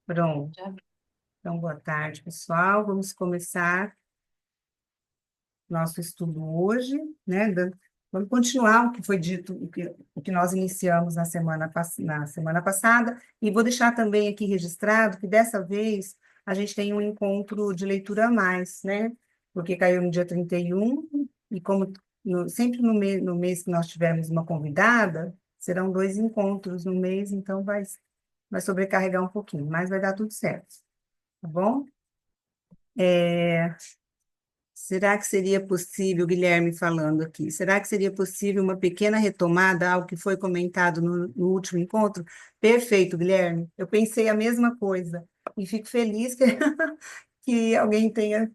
Pronto. Já vi. Então, boa tarde, pessoal. Vamos começar nosso estudo hoje, né? Vamos continuar o que foi dito, o que nós iniciamos na semana passada, e vou deixar também aqui registrado que dessa vez a gente tem um encontro de leitura a mais, né? Porque caiu no dia 31, e como sempre no mês que nós tivermos uma convidada, serão dois encontros no mês, então vai sobrecarregar um pouquinho, mas vai dar tudo certo, tá bom? Será que seria possível, Guilherme falando aqui, será que seria possível uma pequena retomada ao que foi comentado no último encontro? Perfeito, Guilherme. Eu pensei a mesma coisa e fico feliz que, que alguém tenha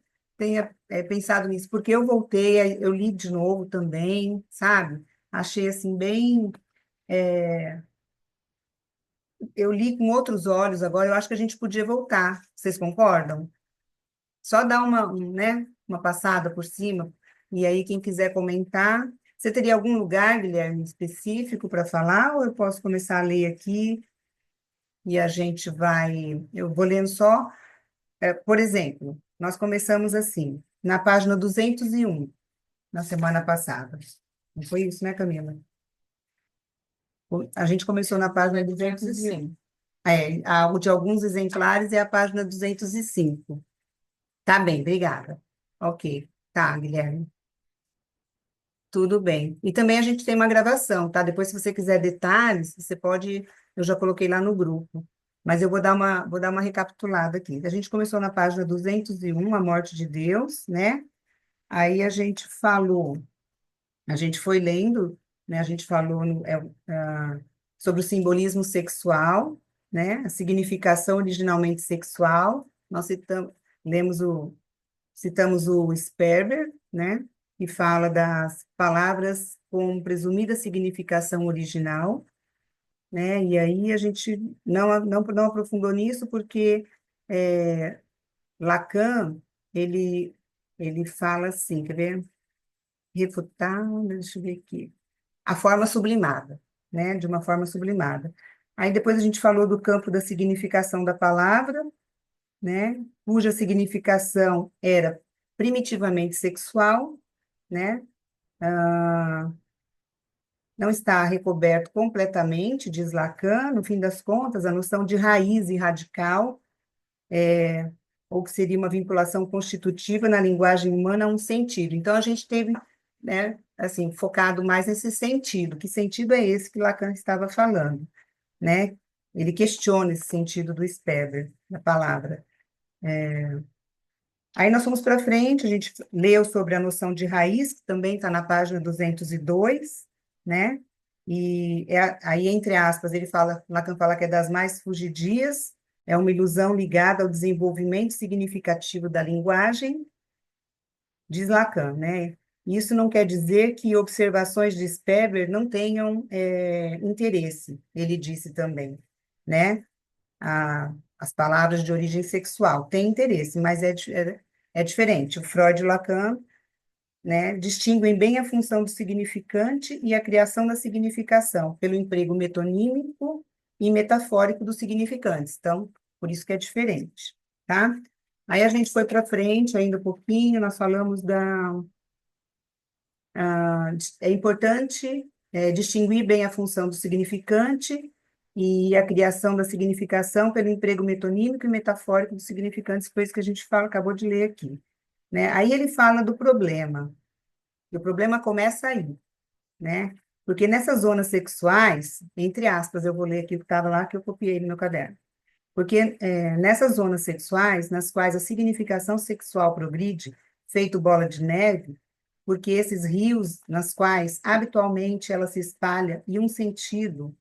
pensado nisso, porque eu voltei, eu li de novo também, sabe? Achei assim bem. Eu li com outros olhos agora, eu acho que a gente podia voltar. Vocês concordam? Só dar né, uma passada por cima, e aí quem quiser comentar. Você teria algum lugar, Guilherme, específico para falar, ou eu posso começar a ler aqui e a gente vai. Eu vou lendo só. Por exemplo, nós começamos assim, na página 201 na semana passada. Não foi isso, né, Camila? A gente começou na página 201. O de alguns exemplares é a página 205. Tá bem, obrigada. Ok. Tá, Guilherme. Tudo bem. E também a gente tem uma gravação, tá? Depois, se você quiser detalhes, você pode. Eu já coloquei lá no grupo. Mas eu vou dar uma recapitulada aqui. A gente começou na página 201, a morte de Deus, né? Aí a gente foi lendo, né? A gente falou sobre o simbolismo sexual, né? A significação originalmente sexual. Nós lemos citamos o Sperber, né, que fala das palavras com presumida significação original, né, e aí a gente não aprofundou nisso porque é, Lacan, ele, ele fala assim, quer ver? Refutar, deixa eu ver aqui, a forma sublimada, né, de uma forma sublimada. Aí depois a gente falou do campo da significação da palavra, né, cuja significação era primitivamente sexual, né, não está recoberto completamente, diz Lacan, no fim das contas, a noção de raiz e radical, ou que seria uma vinculação constitutiva na linguagem humana a um sentido. Então, a gente teve, né, assim, focado mais nesse sentido. Que sentido é esse que Lacan estava falando, né? Ele questiona esse sentido do Sperber, da palavra. Aí nós fomos para frente, a gente leu sobre a noção de raiz, que também está na página 202, né? Aí, entre aspas, Lacan fala que é das mais fugidias, é uma ilusão ligada ao desenvolvimento significativo da linguagem, diz Lacan, né? Isso não quer dizer que observações de Sperber não tenham interesse, ele disse também, né? As palavras de origem sexual têm interesse, mas é diferente. O Freud e o Lacan, né, distinguem bem a função do significante e a criação da significação, pelo emprego metonímico e metafórico dos significantes. Então, por isso que é diferente, tá? Aí a gente foi para frente ainda um pouquinho, nós falamos é importante distinguir bem a função do significante e a criação da significação pelo emprego metonímico e metafórico dos significantes, que foi isso que a gente acabou de ler aqui, né? Aí ele fala do problema, e o problema começa aí, né? Porque nessas zonas sexuais, entre aspas, eu vou ler aqui o que estava lá, que eu copiei no meu caderno. Porque nessas zonas sexuais, nas quais a significação sexual progride, feito bola de neve, porque esses rios nas quais habitualmente ela se espalha e um sentido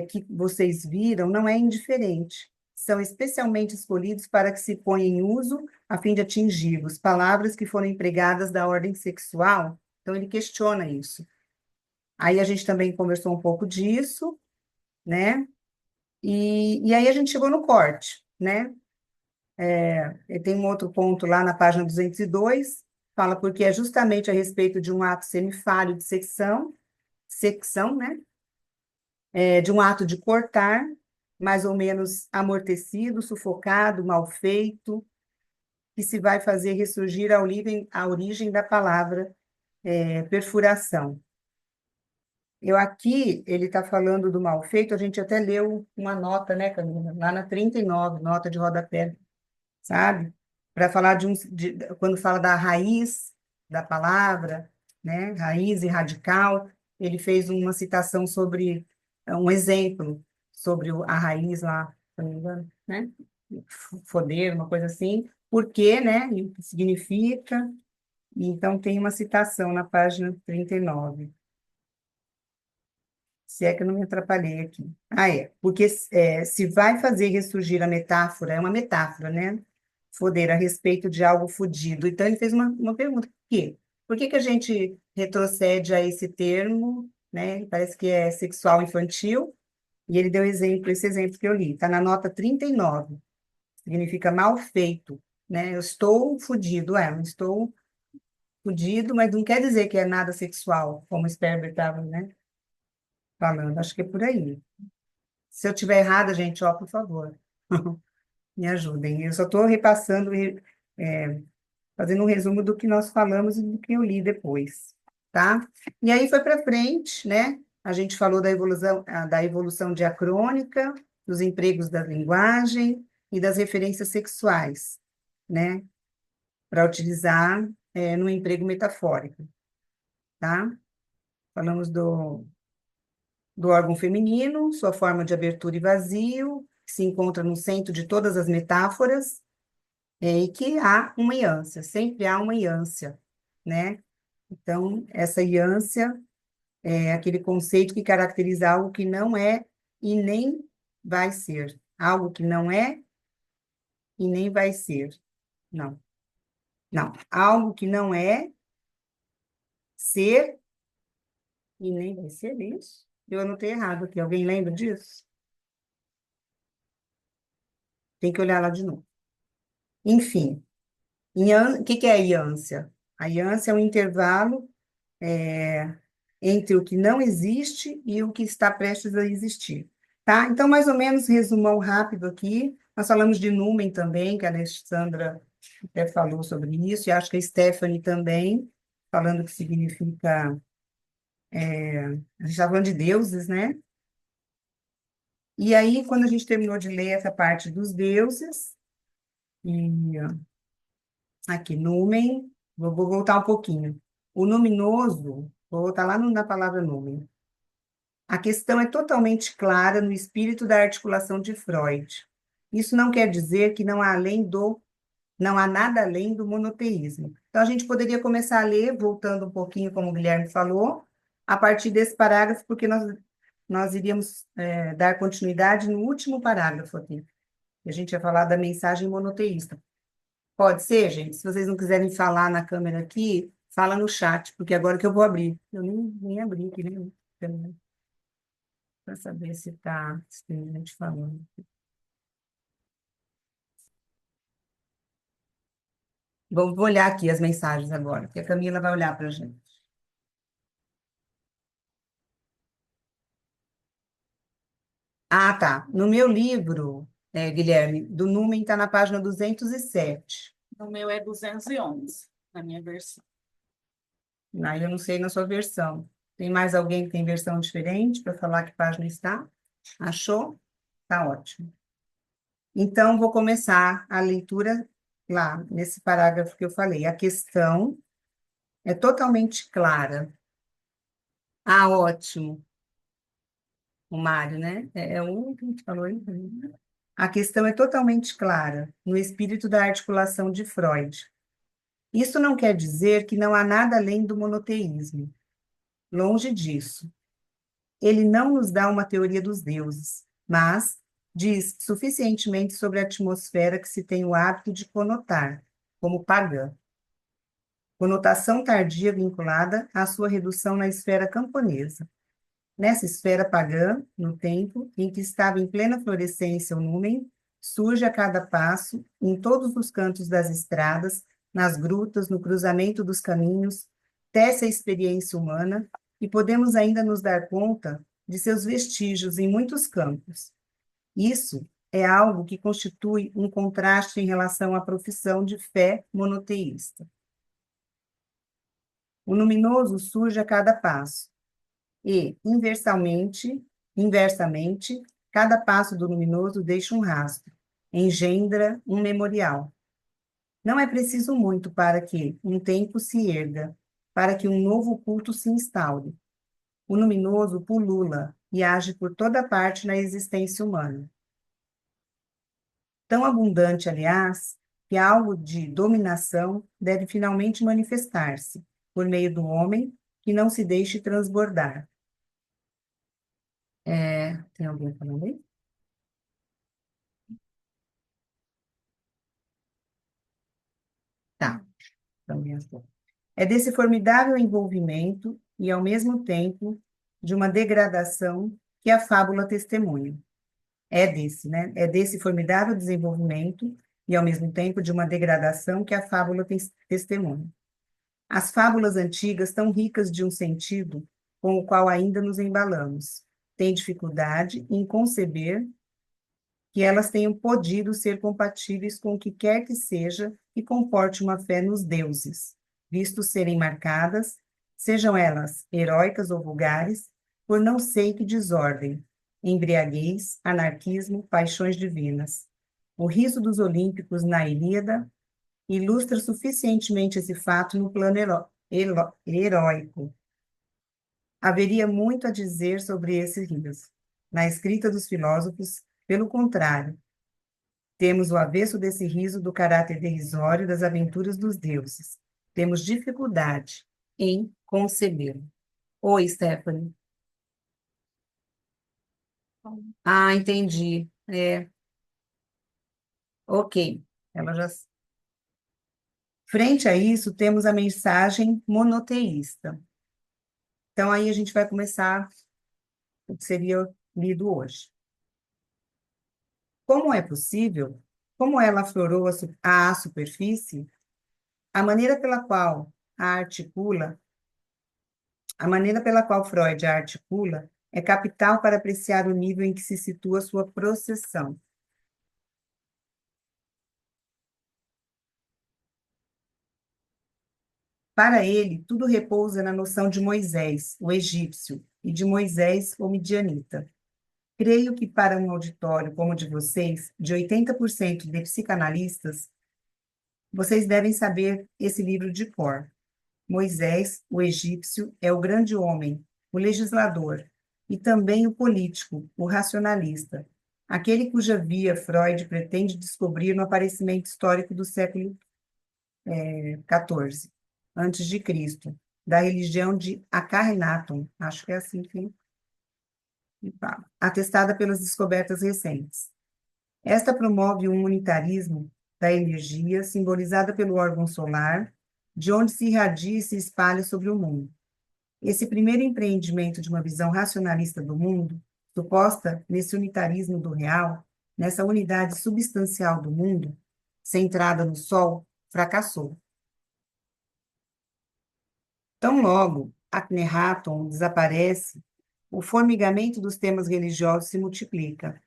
que vocês viram não é indiferente. São especialmente escolhidos para que se ponha em uso a fim de atingi-los. Palavras que foram empregadas da ordem sexual, então ele questiona isso. Aí a gente também conversou um pouco disso, né? E aí a gente chegou no corte, né? E tem um outro ponto lá na página 202, fala porque é justamente a respeito de um ato semifálico de secção, né? De um ato de cortar. mais ou menos amortecido, sufocado, mal feito, que se vai fazer ressurgir a origem da palavra perfuração. Aqui, ele está falando do mal feito, a gente até leu uma nota, né, Camila? Lá na 39, nota de rodapé, sabe? Para falar quando fala da raiz da palavra, né? Raiz e radical, ele fez uma citação sobre um exemplo sobre a raiz lá, se não me engano, né? Foder, uma coisa assim. Por quê, né? E o que significa. Então, tem uma citação na página 39. Se é que eu não me atrapalhei aqui. Ah, é. Porque se vai fazer ressurgir a metáfora, é uma metáfora, né? Foder a respeito de algo fudido. Então, ele fez uma pergunta. Por quê? Por que que a gente retrocede a esse termo, né? Parece que é sexual infantil. E ele deu esse exemplo que eu li. Está na nota 39. Significa mal feito, né? Eu estou fudido, não estou fudido, mas não quer dizer que é nada sexual, como o Sperber estava, né, falando. Acho que é por aí. Se eu tiver errada, gente, ó, por favor, me ajudem. Eu só estou repassando, é, fazendo um resumo do que nós falamos e do que eu li depois, tá? E aí foi para frente, né? A gente falou da evolução diacrônica, dos empregos da linguagem e das referências sexuais, né? Para utilizar no emprego metafórico, tá? Falamos do órgão feminino, sua forma de abertura e vazio, que se encontra no centro de todas as metáforas, e que há uma iância, sempre há uma iância, né? Então, essa iância é aquele conceito que caracteriza algo que não é e nem vai ser. Algo que não é e nem vai ser. Não, não. Algo que não é ser e nem vai ser isso. Eu anotei errado aqui. Alguém lembra disso? Tem que olhar lá de novo. Enfim, o que que é a iância? A iância é um intervalo é, entre o que não existe e o que está prestes a existir. Tá? Então, mais ou menos, resumão rápido aqui. Nós falamos de Numen também, que a Alexandra até falou sobre isso, e acho que a Stephanie também, falando que significa. A gente está falando de deuses, né? E aí, quando a gente terminou de ler essa parte dos deuses, e aqui, Numen, vou voltar um pouquinho. O luminoso, vou voltar lá na palavra numen. A questão é totalmente clara no espírito da articulação de Freud. Isso não quer dizer que não há nada além do monoteísmo. Então, a gente poderia começar a ler, voltando um pouquinho, como o Guilherme falou, a partir desse parágrafo, porque nós iríamos dar continuidade no último parágrafo aqui. A gente ia falar da mensagem monoteísta. Pode ser, gente? Se vocês não quiserem falar na câmera aqui, fala no chat, porque agora que eu vou abrir. Eu nem abri aqui, né? Para saber se tem gente falando. Vou olhar aqui as mensagens agora, porque a Camila vai olhar para a gente. Ah, tá. No meu livro, Guilherme, do Numen está na página 207. No meu é 211, na minha versão. Aí eu não sei na sua versão. Tem mais alguém que tem versão diferente para falar que página está? Achou? Tá ótimo. Então, vou começar a leitura lá, nesse parágrafo que eu falei. A questão é totalmente clara. Ah, ótimo. O Mário, né? É o único que a gente falou aí. A questão é totalmente clara, no espírito da articulação de Freud. Isso não quer dizer que não há nada além do monoteísmo. Longe disso. Ele não nos dá uma teoria dos deuses, mas diz suficientemente sobre a atmosfera que se tem o hábito de conotar, como pagã. Conotação tardia vinculada à sua redução na esfera camponesa. Nessa esfera pagã, no tempo em que estava em plena florescência o númen, surge a cada passo, em todos os cantos das estradas, nas grutas, no cruzamento dos caminhos, tece a experiência humana, e podemos ainda nos dar conta de seus vestígios em muitos campos. Isso é algo que constitui um contraste em relação à profissão de fé monoteísta. O luminoso surge a cada passo, e, inversamente, cada passo do luminoso deixa um rastro, engendra um memorial. Não é preciso muito para que um tempo se erga, para que um novo culto se instaure. O luminoso pulula e age por toda parte na existência humana. Tão abundante, aliás, que algo de dominação deve finalmente manifestar-se, por meio do homem que não se deixe transbordar. Tem alguém falando aí? Tá, então, é desse formidável envolvimento e, ao mesmo tempo, de uma degradação que a fábula testemunha. Né? É desse formidável desenvolvimento e, ao mesmo tempo, de uma degradação que a fábula testemunha. As fábulas antigas, tão ricas de um sentido com o qual ainda nos embalamos, têm dificuldade em conceber que elas tenham podido ser compatíveis com o que quer que seja que comporte uma fé nos deuses, visto serem marcadas, sejam elas heróicas ou vulgares, por não sei que desordem, embriaguez, anarquismo, paixões divinas. O riso dos olímpicos na Ilíada ilustra suficientemente esse fato no plano heróico. Haveria muito a dizer sobre esse riso. Na escrita dos filósofos, pelo contrário, temos o avesso desse riso do caráter derisório das aventuras dos deuses. Temos dificuldade em concebê-lo. Oi, Stephanie. Ah, entendi. Ok. Ela já. Frente a isso, temos a mensagem monoteísta. Então, aí a gente vai começar o que seria lido hoje. Como é possível, como ela aflorou à superfície, a maneira pela qual a articula, a maneira pela qual Freud a articula é capital para apreciar o nível em que se situa sua processão. Para ele, tudo repousa na noção de Moisés, o egípcio, e de Moisés, o midianita. Creio que para um auditório como o de vocês, de 80% de psicanalistas, vocês devem saber esse livro de cor. Moisés, o egípcio, é o grande homem, o legislador, e também o político, o racionalista, aquele cuja via Freud pretende descobrir no aparecimento histórico do século XIV, antes de Cristo, da religião de Acarrenaton, acho que é assim que fala, atestada pelas descobertas recentes. Esta promove um unitarismo da energia, simbolizada pelo órgão solar, de onde se irradia e se espalha sobre o mundo. Esse primeiro empreendimento de uma visão racionalista do mundo, suposta nesse unitarismo do real, nessa unidade substancial do mundo, centrada no Sol, fracassou. Tão logo Akhenaton desaparece, o formigamento dos temas religiosos se multiplica,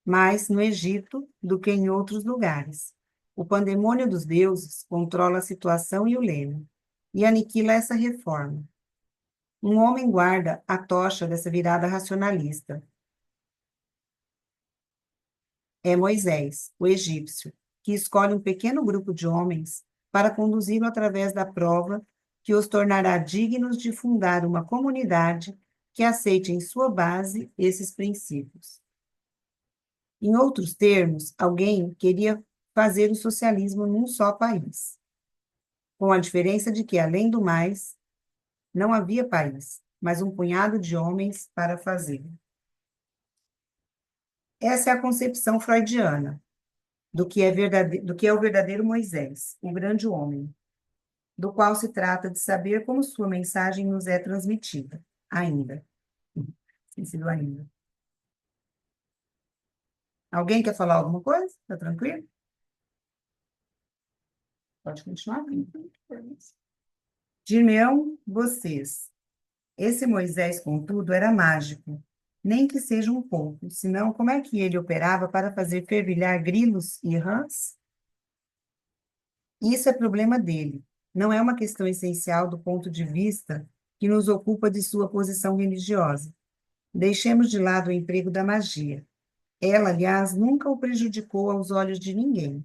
mais no Egito do que em outros lugares. O pandemônio dos deuses controla a situação e o lema, e aniquila essa reforma. Um homem guarda a tocha dessa virada racionalista. É Moisés, o egípcio, que escolhe um pequeno grupo de homens para conduzi-lo através da prova que os tornará dignos de fundar uma comunidade que aceite em sua base esses princípios. Em outros termos, alguém queria fazer o socialismo num só país, com a diferença de que, além do mais, não havia país, mas um punhado de homens para fazê-lo. Essa é a concepção freudiana do que é o verdadeiro Moisés, o grande homem, do qual se trata de saber como sua mensagem nos é transmitida, ainda. Esquecido ainda. Alguém quer falar alguma coisa? Está tranquilo? Pode continuar. Dirão vocês, esse Moisés, contudo, era mágico, nem que seja um pouco, senão como é que ele operava para fazer fervilhar grilos e rãs? Isso é problema dele, não é uma questão essencial do ponto de vista que nos ocupa de sua posição religiosa. Deixemos de lado o emprego da magia. Ela, aliás, nunca o prejudicou aos olhos de ninguém.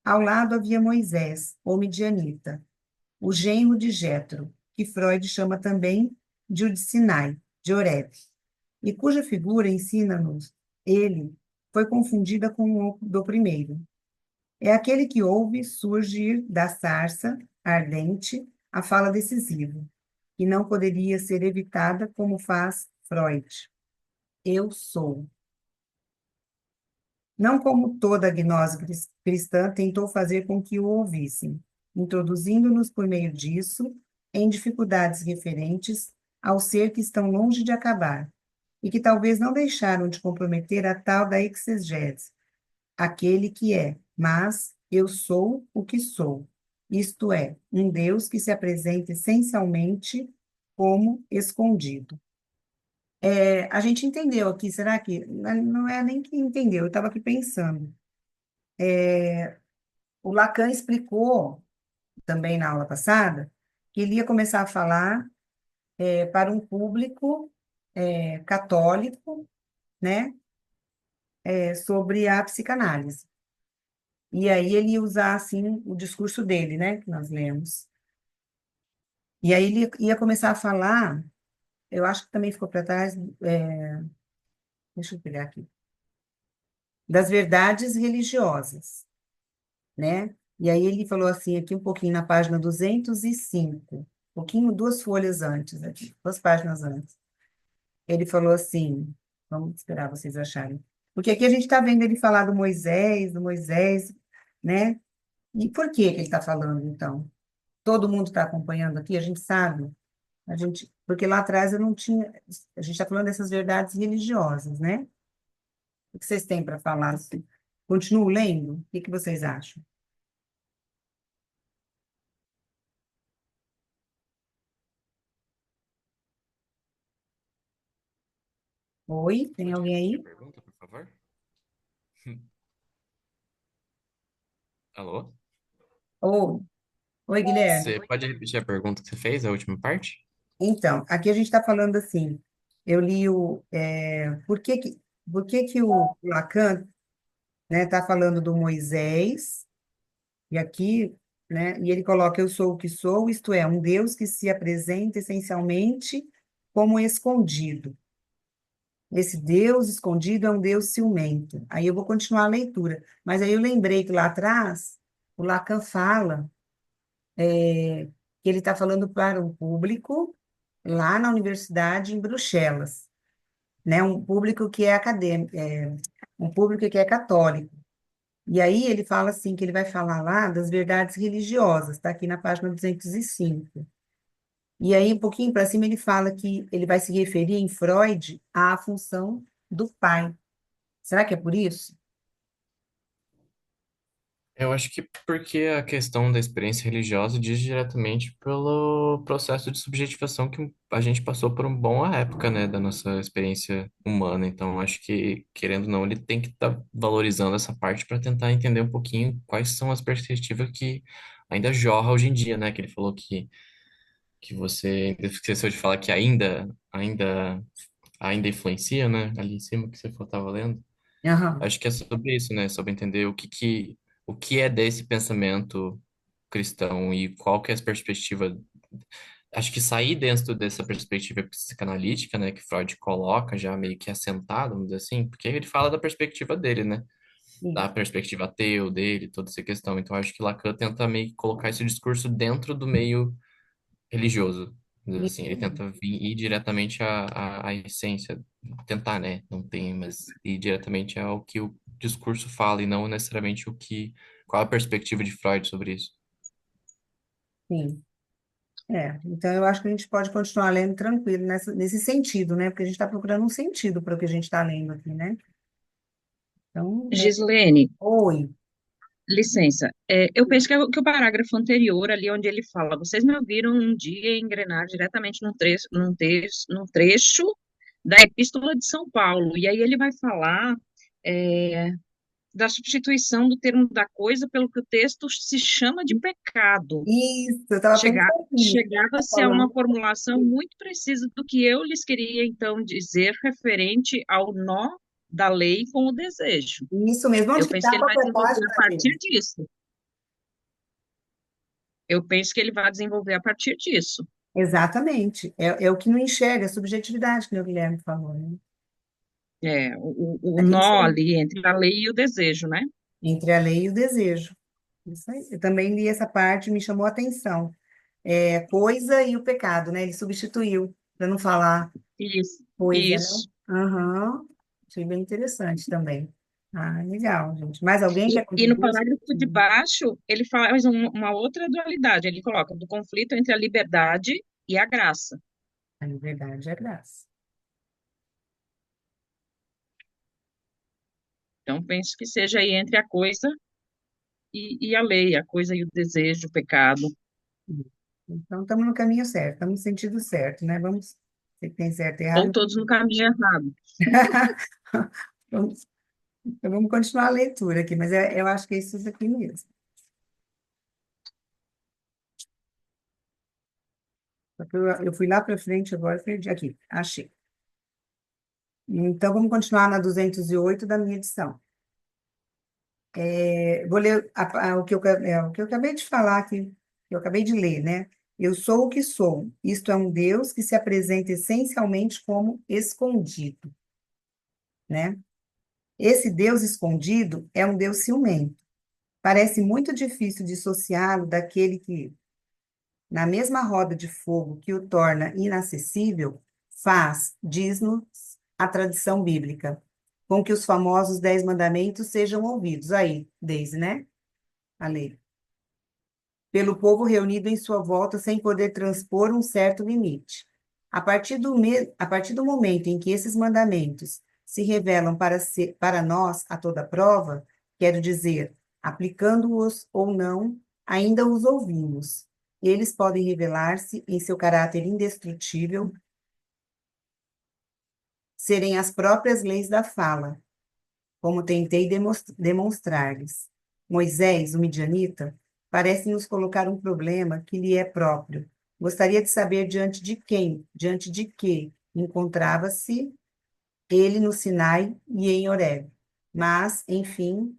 Ao lado havia Moisés, o midianita, o genro de Jetro, que Freud chama também de o de Sinai, de Horeb, e cuja figura, ensina-nos ele, foi confundida com o do primeiro. É aquele que ouve surgir da sarça ardente a fala decisiva, que não poderia ser evitada como faz Freud. Eu sou. Não como toda a gnose cristã tentou fazer com que o ouvissem, introduzindo-nos por meio disso em dificuldades referentes ao ser que estão longe de acabar, e que talvez não deixaram de comprometer a tal da exegese, aquele que é, mas eu sou o que sou, isto é, um Deus que se apresenta essencialmente como escondido. A gente entendeu aqui, será que? Não é nem que entendeu, eu estava aqui pensando. O Lacan explicou também na aula passada que ele ia começar a falar para um público católico, né, sobre a psicanálise. E aí ele ia usar, assim, o discurso dele, né, que nós lemos. E aí ele ia começar a falar, eu acho que também ficou para trás, deixa eu pegar aqui, das verdades religiosas, né? E aí ele falou assim, aqui um pouquinho na página 205, um pouquinho, duas folhas antes, aqui, duas páginas antes. Ele falou assim, vamos esperar vocês acharem. Porque aqui a gente está vendo ele falar do Moisés, né? E por que que ele está falando, então? Todo mundo está acompanhando aqui, a gente sabe, porque lá atrás eu não tinha, a gente está falando dessas verdades religiosas, né? O que vocês têm para falar? Assim? Continuo lendo? O que que vocês acham? Oi, tem Pode alguém repetir a aí? pergunta, por favor? Alô? Oi, oi, Guilherme. Você pode repetir a pergunta que você fez, a última parte? Então, aqui a gente está falando assim, eu li por que que o Lacan, né, está falando do Moisés, e aqui, né, e ele coloca, eu sou o que sou, isto é, um Deus que se apresenta essencialmente como escondido. Esse Deus escondido é um Deus ciumento. Aí eu vou continuar a leitura, mas aí eu lembrei que lá atrás, o Lacan fala que ele está falando para um público lá na universidade em Bruxelas, né? Um público que é acadêmico, um público que é católico. E aí ele fala assim, que ele vai falar lá das verdades religiosas, está aqui na página 205. E aí, um pouquinho para cima, ele fala que ele vai se referir em Freud à função do pai. Será que é por isso? Eu acho que porque a questão da experiência religiosa diz diretamente pelo processo de subjetivação que a gente passou por uma boa época, né, da nossa experiência humana. Então, acho que, querendo ou não, ele tem que estar valorizando essa parte para tentar entender um pouquinho quais são as perspectivas que ainda jorra hoje em dia, né? Que ele falou que você ainda esqueceu de falar que ainda influencia, né? Ali em cima que você estava lendo. Aham, Acho que é sobre isso, né? Sobre entender o que é desse pensamento cristão e qual que é a perspectiva. Acho que sair dentro dessa perspectiva psicanalítica, né, que Freud coloca já meio que assentado, vamos dizer assim, porque ele fala da perspectiva dele, né? Da isso, perspectiva ateu dele, toda essa questão. Então, acho que Lacan tenta meio que colocar esse discurso dentro do meio religioso. Vamos dizer assim, ele isso mesmo. tenta ir diretamente à essência, tentar, né? Não tem, mas ir diretamente ao que o discurso fala e não necessariamente qual a perspectiva de Freud sobre isso. Sim. Então eu acho que a gente pode continuar lendo tranquilo nesse sentido, né? Porque a gente está procurando um sentido para o que a gente está lendo aqui, né? Então, Gislene, oi. licença. Eu penso que o parágrafo anterior, ali onde ele fala, vocês me ouviram um dia engrenar diretamente num trecho da Epístola de São Paulo. E aí ele vai falar é, da substituição do termo da coisa pelo que o texto se chama de pecado. Isso, eu estava Chega- pensando nisso. Tá Chegava-se a uma falando. formulação muito precisa do que eu lhes queria então dizer referente ao nó da lei com o desejo. Isso mesmo. Eu Onde que penso está? que ele Qual vai que é a desenvolver a página, partir gente? disso. Eu penso que ele vai desenvolver a partir disso. Exatamente. É o que não enxerga, a subjetividade que o Guilherme falou, né? O É isso nó aí, ali entre a lei e o desejo, né? entre a lei e o desejo. Isso aí. Eu também li essa parte, me chamou a atenção. É, coisa e o pecado, né? Ele substituiu, para não falar Isso, coisa, né? isso. Aham. Achei bem interessante também. Ah, legal, gente. Mais alguém quer E no contribuir? parágrafo de baixo, ele faz uma outra dualidade. Ele coloca do conflito entre a liberdade e a graça. A liberdade é graça. Então, penso que seja aí entre a coisa e a lei, a coisa e o desejo, o pecado. Então, estamos no caminho certo, estamos no sentido certo, né? Vamos, se tem certo e Ou errado. todos no caminho errado. Vamos, então vamos continuar a leitura aqui, mas eu acho que é isso aqui mesmo. Só que eu fui lá para frente agora, perdi aqui, achei. Então, vamos continuar na 208 da minha edição. Vou ler o que eu acabei de falar aqui, que eu acabei de ler, né? Eu sou o que sou. Isto é um Deus que se apresenta essencialmente como escondido, né? Esse Deus escondido é um Deus ciumento. Parece muito difícil dissociá-lo daquele que, na mesma roda de fogo que o torna inacessível, faz, diz-nos a tradição bíblica, com que os famosos 10 mandamentos sejam ouvidos. Aí, Deise, né? A lei. Pelo povo reunido em sua volta sem poder transpor um certo limite. A partir do momento em que esses mandamentos se revelam para nós a toda prova, quero dizer, aplicando-os ou não, ainda os ouvimos. Eles podem revelar-se em seu caráter indestrutível, serem as próprias leis da fala, como tentei demonstrar-lhes. Moisés, o midianita, parece nos colocar um problema que lhe é próprio. Gostaria de saber diante de que encontrava-se ele no Sinai e em Horeb. Mas, enfim,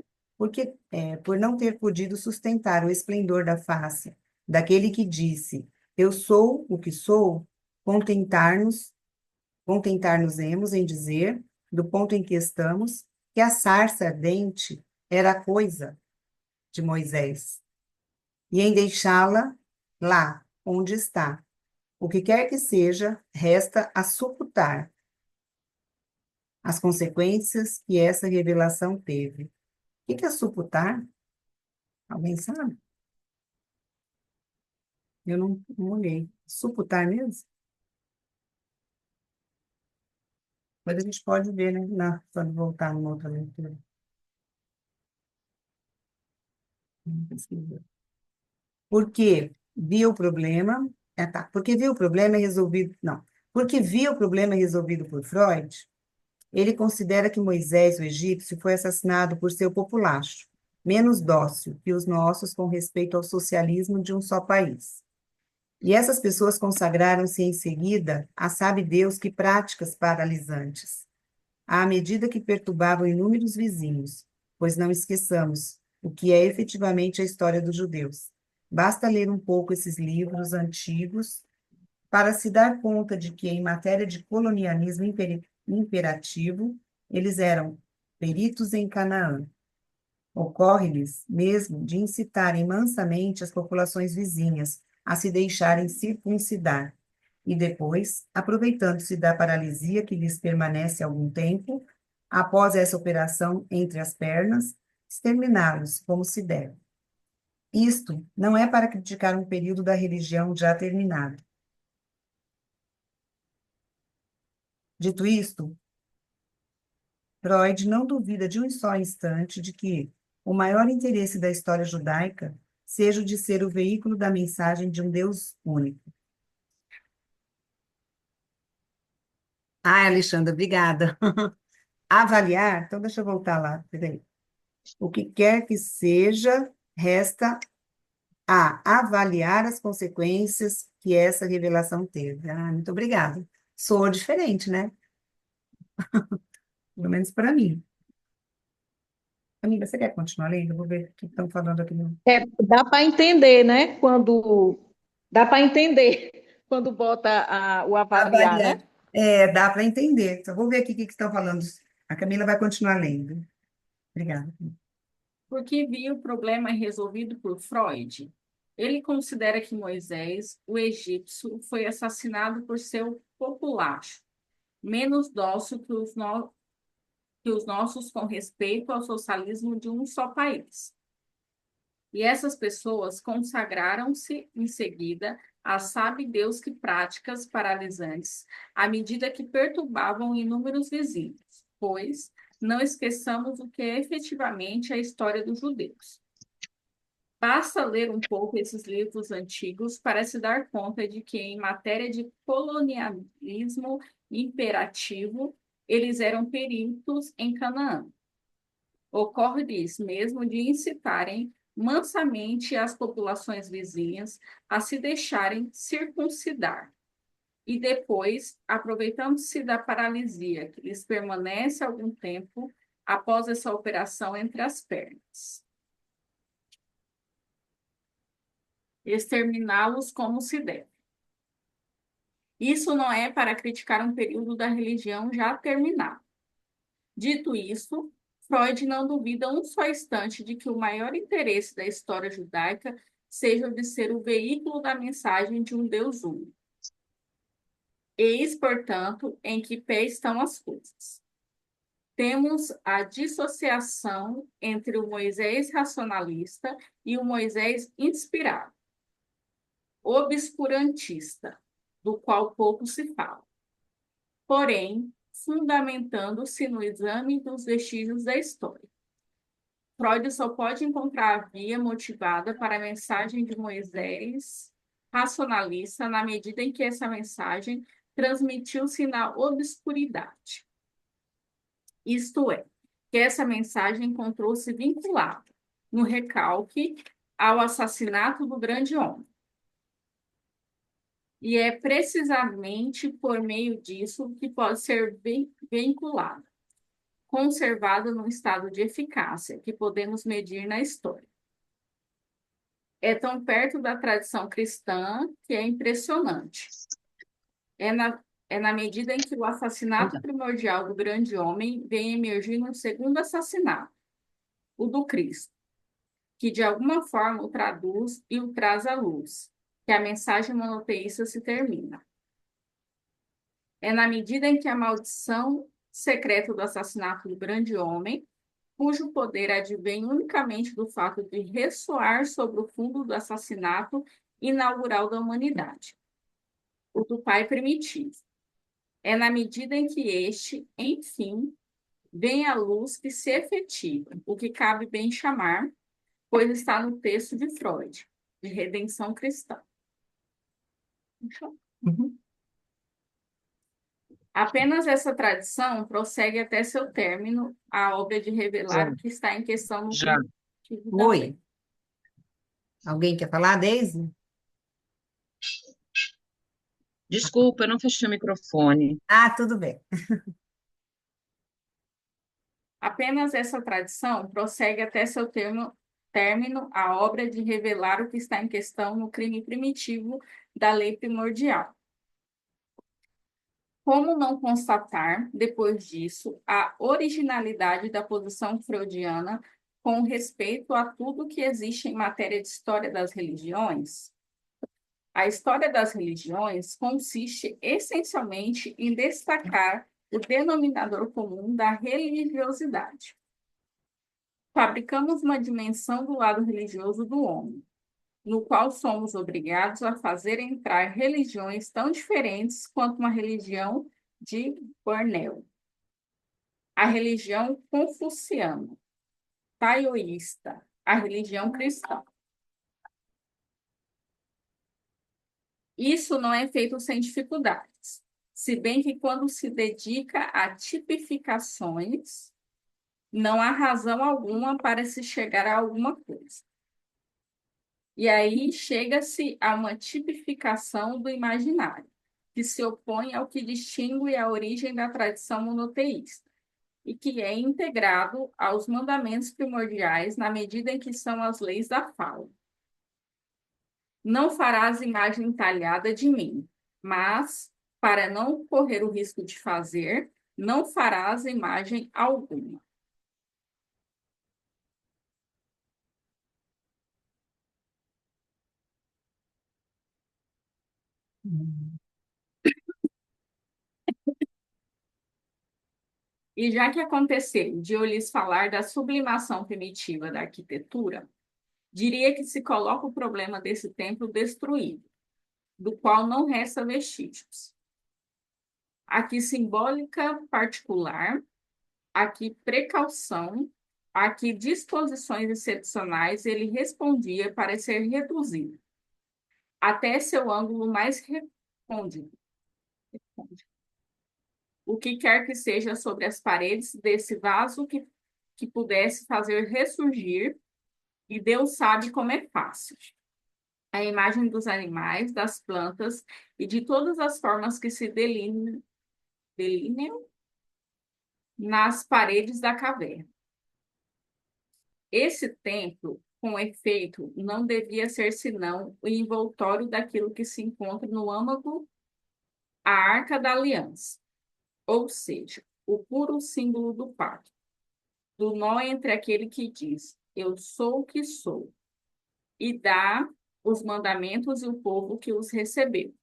por não ter podido sustentar o esplendor da face daquele que disse, eu sou o que sou, contentar-nos contentar-nos-emos em dizer, do ponto em que estamos, que a sarça ardente era a coisa de Moisés, e em deixá-la lá onde está. O que quer que seja, resta a suputar as consequências que essa revelação teve. O que é suputar? Alguém sabe? Eu não olhei. Suputar mesmo? Mas a gente pode ver, né? Quando voltar numa outra leitura. Vamos pesquisar. Porque viu o problema, porque viu o problema é resolvido, não, porque viu o problema é resolvido por Freud, ele considera que Moisés, o egípcio, foi assassinado por seu populacho, menos dócil que os nossos com respeito ao socialismo de um só país. E essas pessoas consagraram-se em seguida a sabe Deus que práticas paralisantes, à medida que perturbavam inúmeros vizinhos, pois não esqueçamos o que é efetivamente a história dos judeus. Basta ler um pouco esses livros antigos para se dar conta de que, em matéria de colonialismo imperativo, eles eram peritos em Canaã. Ocorre-lhes mesmo de incitarem mansamente as populações vizinhas a se deixarem circuncidar e depois, aproveitando-se da paralisia que lhes permanece algum tempo, após essa operação entre as pernas, exterminá-los como se deve. Isto não é para criticar um período da religião já terminado. Dito isto, Freud não duvida de um só instante de que o maior interesse da história judaica seja o de ser o veículo da mensagem de um Deus único. Ai, Alexandra, obrigada. Avaliar, então deixa eu voltar lá, peraí. O que quer que seja, resta a avaliar as consequências que essa revelação teve. Ah, muito obrigada. Soa diferente, né? Pelo menos para mim. Amiga, você quer continuar lendo? Eu vou ver o que estão falando aqui no. É, dá para entender, né? Quando dá para entender quando bota o avaliar, Avaliar. né? É, dá para entender. Só vou ver aqui o que que estão falando. A Camila vai continuar lendo. Obrigada. Porque viu o problema resolvido por Freud. Ele considera que Moisés, o egípcio, foi assassinado por seu populacho, menos dócil que os nossos com respeito ao socialismo de um só país. E essas pessoas consagraram-se em seguida a sabe Deus que práticas paralisantes, à medida que perturbavam inúmeros vizinhos, pois não esqueçamos o que é efetivamente a história dos judeus. Basta ler um pouco esses livros antigos para se dar conta de que, em matéria de colonialismo imperativo, eles eram peritos em Canaã. Ocorre-lhes mesmo de incitarem mansamente as populações vizinhas a se deixarem circuncidar. E depois, aproveitando-se da paralisia que lhes permanece algum tempo após essa operação entre as pernas, exterminá-los como se deve. Isso não é para criticar um período da religião já terminado. Dito isso, Freud não duvida um só instante de que o maior interesse da história judaica seja o de ser o veículo da mensagem de um Deus único. Eis, portanto, em que pé estão as coisas. Temos a dissociação entre o Moisés racionalista e o Moisés inspirado, obscurantista, do qual pouco se fala. Porém, fundamentando-se no exame dos vestígios da história. Freud só pode encontrar a via motivada para a mensagem de Moisés racionalista na medida em que essa mensagem transmitiu-se na obscuridade. Isto é, que essa mensagem encontrou-se vinculada, no recalque, ao assassinato do grande homem. E é precisamente por meio disso que pode ser vinculada, conservada num estado de eficácia que podemos medir na história. É tão perto da tradição cristã que é impressionante. É na medida em que o assassinato primordial do grande homem vem emergir num segundo assassinato, o do Cristo, que de alguma forma o traduz e o traz à luz, que a mensagem monoteísta se termina. É na medida em que a maldição secreta do assassinato do grande homem, cujo poder advém unicamente do fato de ressoar sobre o fundo do assassinato inaugural da humanidade, o do pai primitivo. É na medida em que este, enfim, vem à luz que se efetiva, o que cabe bem chamar, pois está no texto de Freud, de redenção cristã. Uhum. Apenas essa tradição prossegue até seu término, a obra de revelar o que está em questão no Já. primitivo da lei. Oi, alguém quer falar, Deise? Desculpa, eu não fechei o microfone. Ah, tudo bem. Apenas essa tradição prossegue até seu término a obra de revelar o que está em questão no crime primitivo da lei primordial. Como não constatar, depois disso, a originalidade da posição freudiana com respeito a tudo que existe em matéria de história das religiões? A história das religiões consiste essencialmente em destacar o denominador comum da religiosidade. Fabricamos uma dimensão do lado religioso do homem, no qual somos obrigados a fazer entrar religiões tão diferentes quanto uma religião de Bornéu, a religião confuciana, taoísta, a religião cristã. Isso não é feito sem dificuldades. se bem que quando se dedica a tipificações, não há razão alguma para se chegar a alguma coisa. E aí chega-se a uma tipificação do imaginário, que se opõe ao que distingue a origem da tradição monoteísta, e que é integrado aos mandamentos primordiais na medida em que são as leis da fala. Não farás imagem talhada de mim, mas, para não correr o risco de fazer, não farás imagem alguma. E já que aconteceu de eu lhes falar da sublimação primitiva da arquitetura, diria que se coloca o problema desse templo destruído, do qual não resta vestígios. Aqui simbólica particular, aqui precaução, aqui disposições excepcionais, ele respondia para ser reduzido até seu ângulo mais recôndito. O que quer que seja sobre as paredes desse vaso que pudesse fazer ressurgir, e Deus sabe como é fácil. A imagem dos animais, das plantas e de todas as formas que se delineam nas paredes da caverna. Esse templo, com efeito, não devia ser senão o envoltório daquilo que se encontra no âmago, a Arca da Aliança, ou seja, o puro símbolo do pacto, do nó entre aquele que diz, eu sou o que sou, e dá os mandamentos e o povo que os recebeu,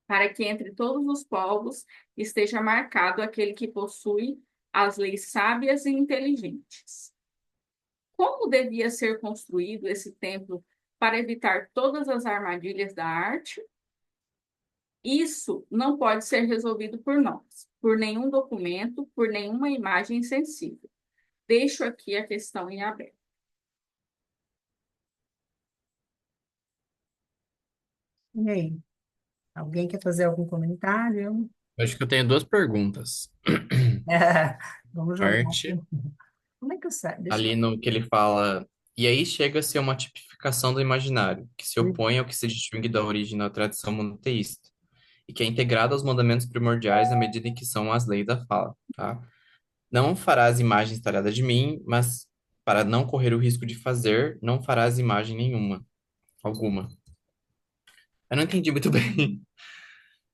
para que entre todos os povos esteja marcado aquele que possui as leis sábias e inteligentes. Como devia ser construído esse templo para evitar todas as armadilhas da arte? Isso não pode ser resolvido por nós, por nenhum documento, por nenhuma imagem sensível. Deixo aqui a questão em aberto. E aí, alguém quer fazer algum comentário? Acho que eu tenho duas perguntas. Vamos jogar. Parte, Como é que eu saio? Deixa ali no que ele fala, e aí chega-se a uma tipificação do imaginário, que se eu... opõe ao que se distingue da origem da tradição monoteísta, e que é integrado aos mandamentos primordiais à medida em que são as leis da fala, tá? Não farás imagens talhadas de mim, mas para não correr o risco de fazer, não farás imagem nenhuma, alguma. Eu não entendi muito bem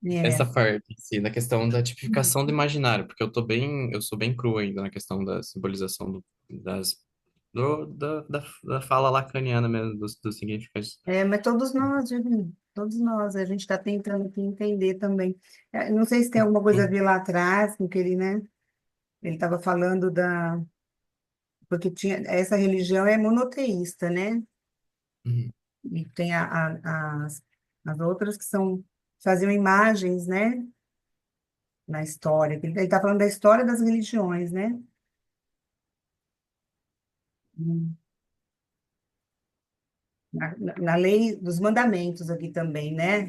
É, essa parte, assim, da questão da tipificação do imaginário, porque eu sou bem cru ainda na questão da simbolização da fala lacaniana mesmo, dos significados. mas todos nós, Giovanni, todos nós, a gente está tentando aqui entender também. Não sei se tem alguma coisa a ver lá atrás, com que ele, né? Ele estava falando da... Porque tinha, essa religião é monoteísta, né? Uhum. E tem as outras que são, faziam imagens, né? Na história. Ele está falando da história das religiões, né? Hum. Na lei dos mandamentos aqui também, né?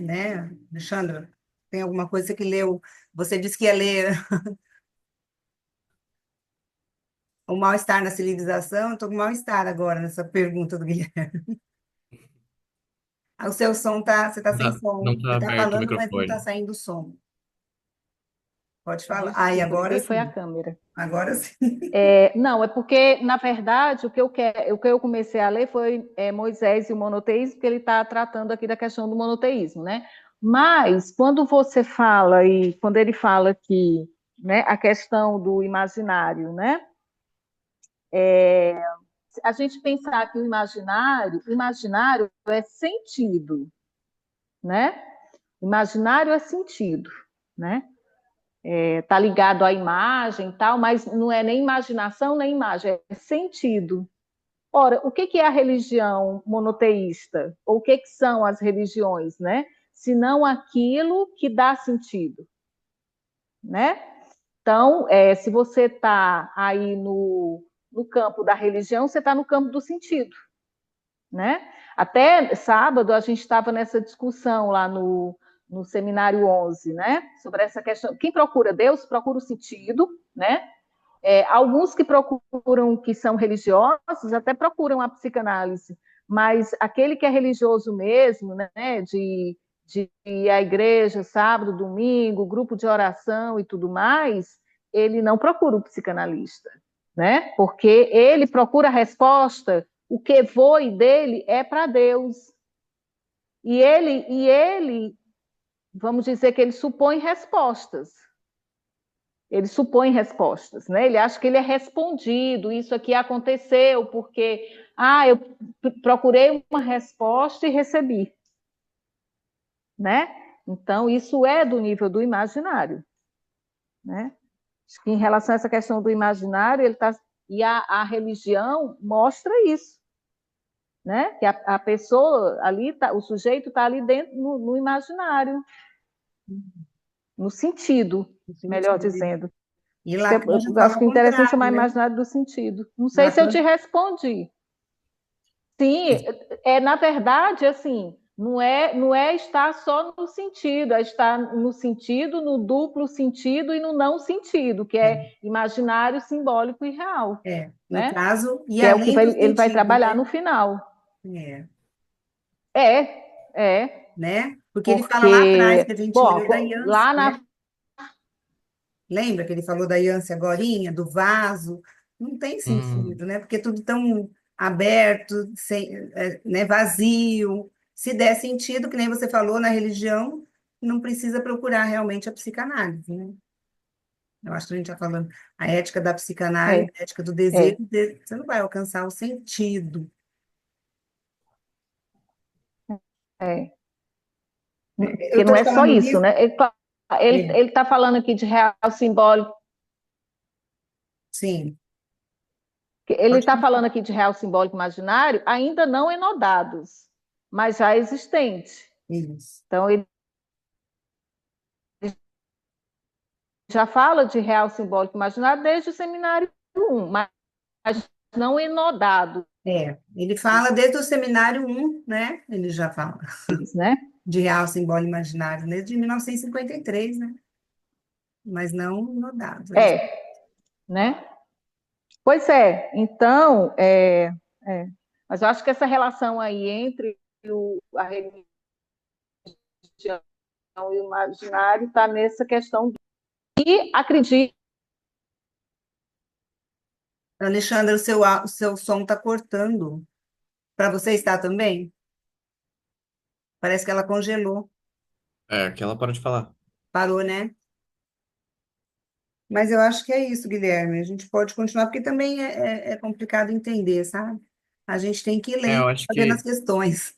Alexandra, tem alguma coisa que leu? Você disse que ia ler o mal-estar na civilização, estou com mal-estar agora nessa pergunta do Guilherme. O seu som tá, você está sem Não som. tá Você está aberto o falando, mas não está microfone. saindo som. Pode falar. E Desculpa, agora liguei, foi a sim. câmera. Agora sim. Não, é porque, na verdade, o que eu comecei a ler foi Moisés e o monoteísmo, porque ele está tratando aqui da questão do monoteísmo, né? Mas, quando você fala, e quando ele fala que, né, a questão do imaginário, né? A gente pensar que imaginário é sentido, né? Imaginário é sentido, né? Tá ligado à imagem e tal, mas não é nem imaginação nem imagem, é sentido. Ora, o que é a religião monoteísta? Ou o que são as religiões, né? Se não aquilo que dá sentido, né? Então, se você está aí no campo da religião, você está no campo do sentido, né? Até sábado a gente estava nessa discussão lá no seminário 11, né? Sobre essa questão. Quem procura Deus procura o sentido, né? Alguns que procuram, que são religiosos, até procuram a psicanálise, mas aquele que é religioso mesmo, né? De ir à igreja sábado, domingo, grupo de oração e tudo mais, ele não procura o psicanalista, né? Porque ele procura a resposta, o que foi dele é para Deus. E ele, vamos dizer que ele supõe respostas. Ele supõe respostas, né? Ele acha que ele é respondido, isso aqui aconteceu porque eu procurei uma resposta e recebi, né? Então isso é do nível do imaginário, né? Acho que em relação a essa questão do imaginário, a religião mostra isso, né? Que a pessoa ali o sujeito está ali dentro no imaginário, no sentido, No melhor sentido. dizendo. E Lacan já Eu fala acho que é ao interessante contrário, chamar né? imaginário do sentido. Não sei se eu Lacan, te respondi. Sim, na verdade, assim, não é estar só no sentido, é estar no sentido, no duplo sentido e no não sentido, que é é, imaginário, simbólico e real, no né? caso, e Que é o que além do ele vai sentido, trabalhar né? no final. É, É, né? Porque ele fala lá atrás que a porque, gente leu da bom, Yance, lá né? na. Lembra que ele falou da Yance agorinha, do vaso? Não tem Hum, sentido, né? Porque é tudo tão aberto, sem, né, vazio. Se der sentido, que nem você falou, na religião, não precisa procurar realmente a psicanálise, né? Eu acho que a gente está falando a ética da psicanálise, É, a ética do desejo, é, você não vai alcançar o sentido. é. Eu Porque estou não te é só falando isso, isso, né? é, Ele tá falando aqui de real simbólico. sim, Ele pode está continuar. falando aqui de real simbólico imaginário, ainda não enodados, mas já existente. Isso. Então, ele já fala de real simbólico imaginário desde o seminário 1, mas não enodado, Ele fala desde o seminário 1, né? Ele já fala né? de real simbólico imaginário, desde 1953, né? Mas não no dado. É, né? Pois é, então, mas eu acho que essa relação aí entre a religião e o imaginário está nessa questão. E acredito. Alexandre, o seu som está cortando. Para você está também? Parece que ela congelou. que ela parou de falar. Parou, né? Mas eu acho que é isso, Guilherme. A gente pode continuar, porque também é complicado entender, sabe? A gente tem que ir É, lendo, fazendo as questões.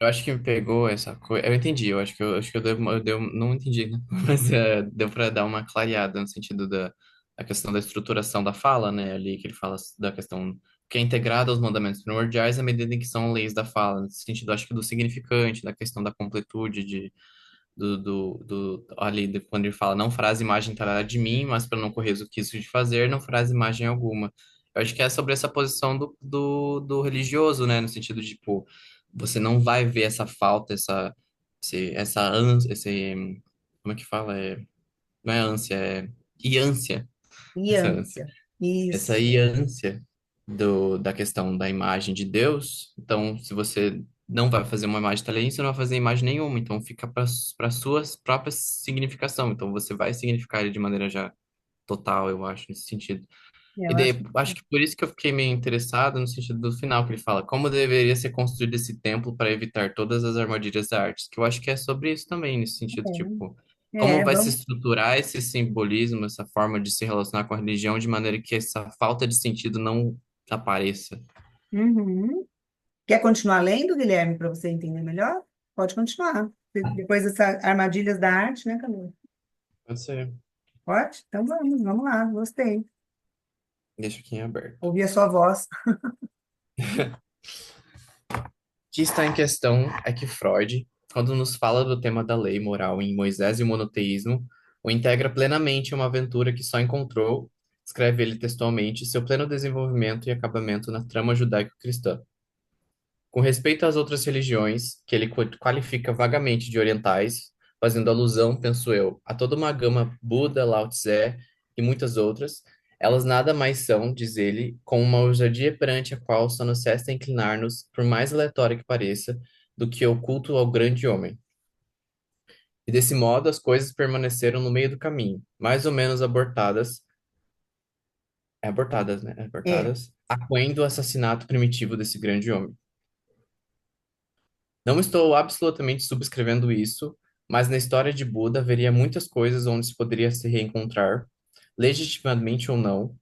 eu acho que me pegou essa coisa. Eu entendi, eu acho que não entendi, né? Mas deu para dar uma clareada no sentido da questão da estruturação da fala, né? Ali que ele fala da questão que é integrada aos mandamentos primordiais à medida em que são leis da fala, nesse sentido, acho que do significante, da questão da completude quando ele fala, não farás imagem tarará de mim, mas para não correr o que isso de fazer, não farás imagem alguma. Eu acho que é sobre essa posição do religioso, né? No sentido de, tipo, você não vai ver essa falta, essa ânsia, como é que fala? Não é ânsia, é iância, E essa ânsia. ânsia. Essa Isso. iância da questão da imagem de Deus. Então, se você não vai fazer uma imagem italiana, você não vai fazer imagem nenhuma. Então, fica para suas próprias significação. Então, você vai significar ele de maneira já total, eu acho, nesse sentido. E Eu acho daí, que acho que por isso que eu fiquei meio interessado no sentido do final, que ele fala como deveria ser construído esse templo para evitar todas as armadilhas da arte. Que eu acho que é sobre isso também, nesse sentido, tipo, como vai se vamos. estruturar esse simbolismo, essa forma de se relacionar com a religião, de maneira que essa falta de sentido não apareça. Uhum. Quer continuar lendo, Guilherme, para você entender melhor? Pode continuar. Depois dessas armadilhas da arte, né, Camila? Pode ser. Pode? Então vamos lá, gostei. Deixa aqui em aberto. Ouvi a sua voz. O que está em questão é que Freud, quando nos fala do tema da lei moral em Moisés e o monoteísmo, o integra plenamente em uma aventura que só encontrou, escreve ele textualmente, seu pleno desenvolvimento e acabamento na trama judaico-cristã. Com respeito às outras religiões, que ele qualifica vagamente de orientais, fazendo alusão, penso eu, a toda uma gama Buda, Lao Tse e muitas outras. Elas nada mais são, diz ele, com uma ousadia perante a qual só nos resta inclinar-nos, por mais aleatória que pareça, do que o culto ao grande homem. E desse modo as coisas permaneceram no meio do caminho, mais ou menos abortadas, né? É, Abortadas, aquém do assassinato primitivo desse grande homem. Não estou absolutamente subscrevendo isso, mas na história de Buda haveria muitas coisas onde se poderia se reencontrar, legitimamente ou não,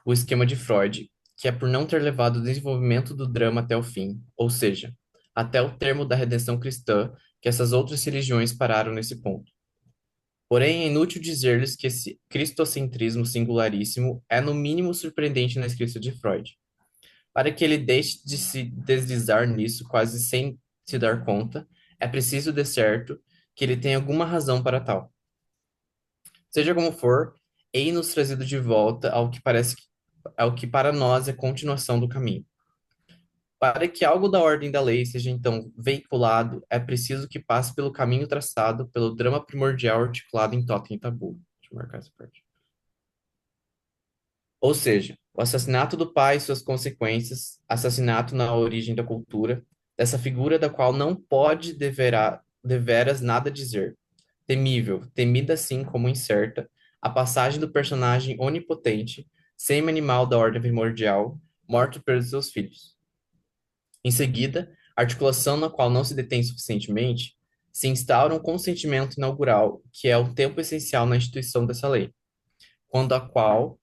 o esquema de Freud, que é por não ter levado o desenvolvimento do drama até o fim, ou seja, até o termo da redenção cristã, que essas outras religiões pararam nesse ponto. Porém, é inútil dizer-lhes que esse cristocentrismo singularíssimo é no mínimo surpreendente na escrita de Freud. Para que ele deixe de se deslizar nisso quase sem se dar conta, é preciso, de certo, que ele tenha alguma razão para tal. Seja como for, ei-nos trazido de volta ao que para nós é continuação do caminho. Para que algo da ordem da lei seja então veiculado, é preciso que passe pelo caminho traçado pelo drama primordial articulado em Totem e Tabu. Deixa eu marcar essa parte. Ou seja, o assassinato do pai e suas consequências, assassinato na origem da cultura, dessa figura da qual não pode deveras nada dizer. Temível, temida assim como incerta, a passagem do personagem onipotente, semi-animal da ordem primordial, morto pelos seus filhos. Em seguida, a articulação na qual não se detém suficientemente, se instaura um consentimento inaugural, que é o tempo essencial na instituição dessa lei, quando a qual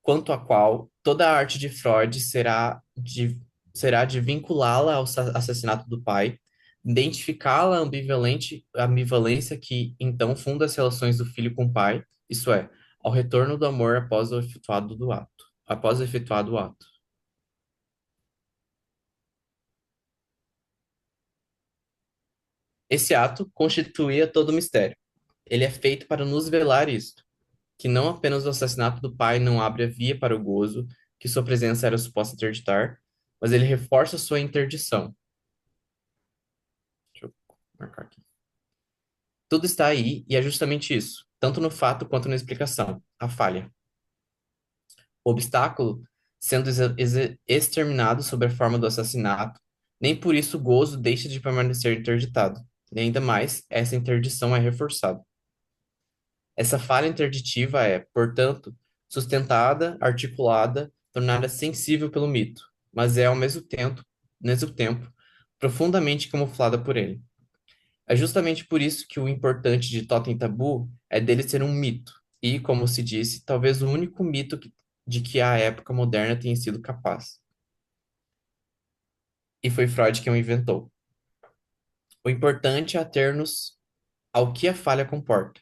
quanto a qual toda a arte de Freud será de vinculá-la ao assassinato do pai, identificá-la a ambivalência que então funda as relações do filho com o pai, isso é, ao retorno do amor após o efetuado o ato. Esse ato constituía todo o mistério. Ele é feito para nos velar isto, que não apenas o assassinato do pai não abre a via para o gozo que sua presença era suposta interditar, mas ele reforça sua interdição. Deixa eu marcar aqui. Tudo está aí e é justamente isso, tanto no fato quanto na explicação, a falha. O obstáculo, sendo exterminado sob a forma do assassinato, nem por isso o gozo deixa de permanecer interditado, e ainda mais, essa interdição é reforçada. Essa falha interditiva é, portanto, sustentada, articulada, tornada sensível pelo mito, mas é ao mesmo tempo, profundamente camuflada por ele. É justamente por isso que o importante de Totem Tabu é dele ser um mito, e, como se disse, talvez o único mito de que a época moderna tenha sido capaz. E foi Freud quem o inventou. O importante é ater-nos ao que a falha comporta.